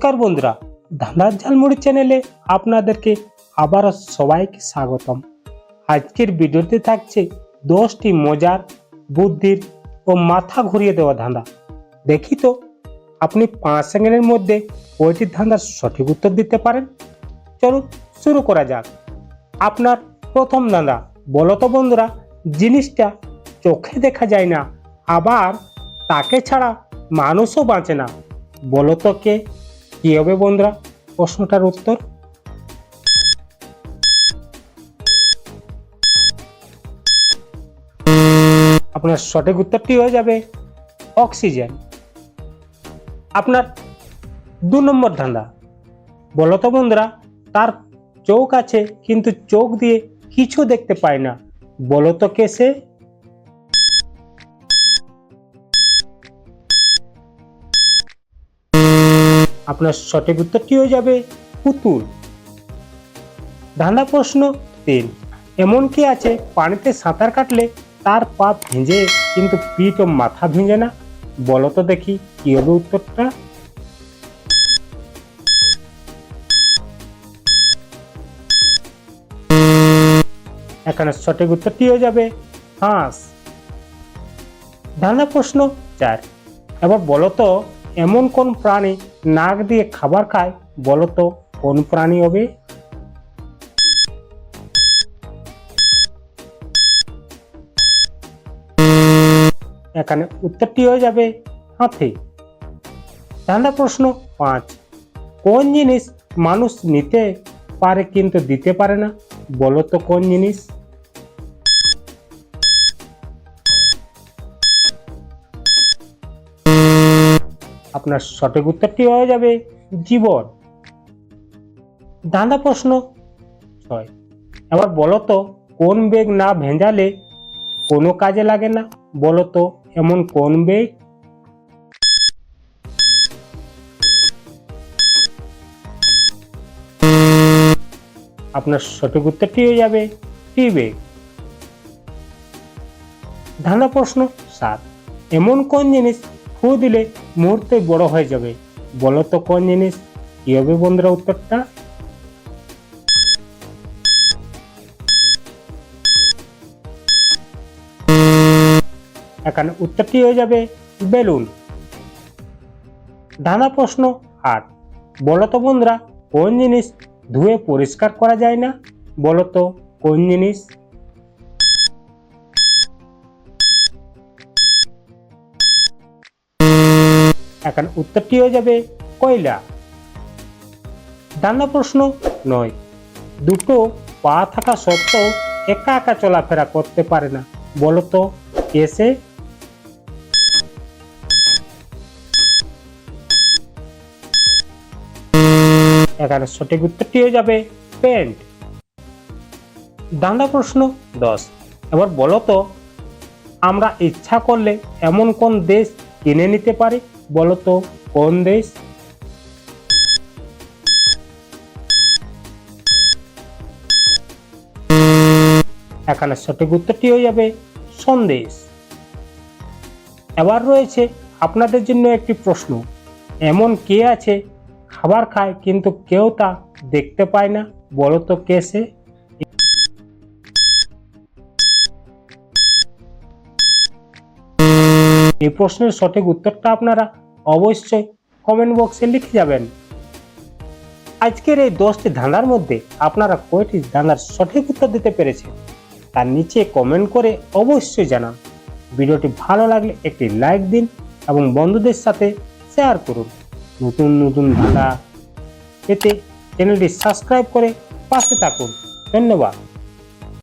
নমস্কার বন্ধুরা, ধাঁধার ঝালমুড়ি চ্যানেলে আপনাদেরকে আবারও সবাইকে স্বাগতম। আজকের ভিডিওতে থাকছে 10টি মজার, বুদ্ধির ও মাথা ঘুরিয়ে দেওয়া ধাঁধা। দেখি তো আপনি 5 সেকেন্ডের মধ্যে কয়টি ধাঁধার সঠিক উত্তর দিতে পারেন। চলুন শুরু করা যাক। আপনার প্রথম ধাঁধা, বলো তো বন্ধুরা, জিনিসটা চোখে দেখা যায় না, আবার তাকে ছাড়া মানুষও বাঁচে না। বলো তো কে? কি হবে বন্ধুরা প্রশ্নটার উত্তর? আপনার সঠিক উত্তরটি হয়ে যাবে অক্সিজেন। আপনার 2 নম্বর ধাঁধা, বলো তো বন্ধুরা, তার চোখ আছে কিন্তু চোখ দিয়ে কিছু দেখতে পায় না। বলো তো কে সে? আপনার সঠিক উত্তরটি হয়ে যাবে পুতুল। ধাঁধা প্রশ্ন 3, এমন কি আছে পানিতে সাঁতার কাটলে তার পা ভিজে কিন্তু পিঠ ও মাথা ভিজে না? বলো তো দেখি কি হবে উত্তরটা? এখানে সঠিক উত্তরটি হয়ে যাবে হাঁস। ধাঁধা প্রশ্ন 4, এবার বলো তো এমন কোন প্রাণী নাক দিয়ে খাবার খায়? বলো তো কোন প্রাণী হবে? এখানে উত্তরটি হয়ে যাবে হাতি। ধাঁধা প্রশ্ন 5, কোন জিনিস মানুষ নিতে পারে কিন্তু দিতে পারে না? বলো তো কোন জিনিস? আপনার সঠিক উত্তরটি হয়ে যাবে জীবন। ধাঁধা প্রশ্ন 6, এবার বলো তো কোন বেগ না ভেজালে কোনো কাজে লাগে না? বলো তো এমন কোন বেগ? আপনার সঠিক উত্তরটি হয়ে যাবে টি বেগ। ধাঁধা প্রশ্ন 7, এমন কোন জিনিস ফু দিলে মুহূর্তে বড় হয়ে যাবে? বলো তো কোন জিনিস? কি হবে বন্ধুরা উত্তরটা? এখানে উত্তরটি হয়ে যাবে বেলুন। ধাঁধা প্রশ্ন 8, বলো তো বন্ধুরা কোন জিনিস ধুয়ে পরিষ্কার করা যায় না? বলো তো কোন জিনিস? এখানে উত্তরটি হয়ে যাবে কয়লা। ধাঁধা প্রশ্ন 9, দুটো পা থাকা সত্ত্বেও একা একা চলাফেরা করতে পারে না। বলো তো কে সে? এখানে সঠিক উত্তরটি হয়ে যাবে পেন্ট। ধাঁধা প্রশ্ন 10, এবার বলো তো আমরা ইচ্ছা করলে এমন কোন দেশ কিনে নিতে পারি? বলো তো কোন দেশ? এখানে সঠিক উত্তরটি হয়ে যাবে সন্দেশ। এবার রয়েছে আপনাদের জন্য একটি প্রশ্ন, এমন কে আছে খাবার খায় কিন্তু কেউ তা দেখতে পায় না? বলো তো কে সে? এই প্রশ্নের সঠিক উত্তরটা আপনারা অবশ্যই কমেন্ট বক্সে লিখে যাবেন। আজকের এই 10টি ধাঁধার মধ্যে আপনারা কয়টি ধাঁধার সঠিক উত্তর দিতে পেরেছেন তার নিচে কমেন্ট করে অবশ্যই জানান। ভিডিওটি ভালো লাগলে একটি লাইক দিন এবং বন্ধুদের সাথে শেয়ার করুন। নতুন নতুন ধাঁধা পেতে চ্যানেলটি সাবস্ক্রাইব করে পাশে থাকুন। ধন্যবাদ।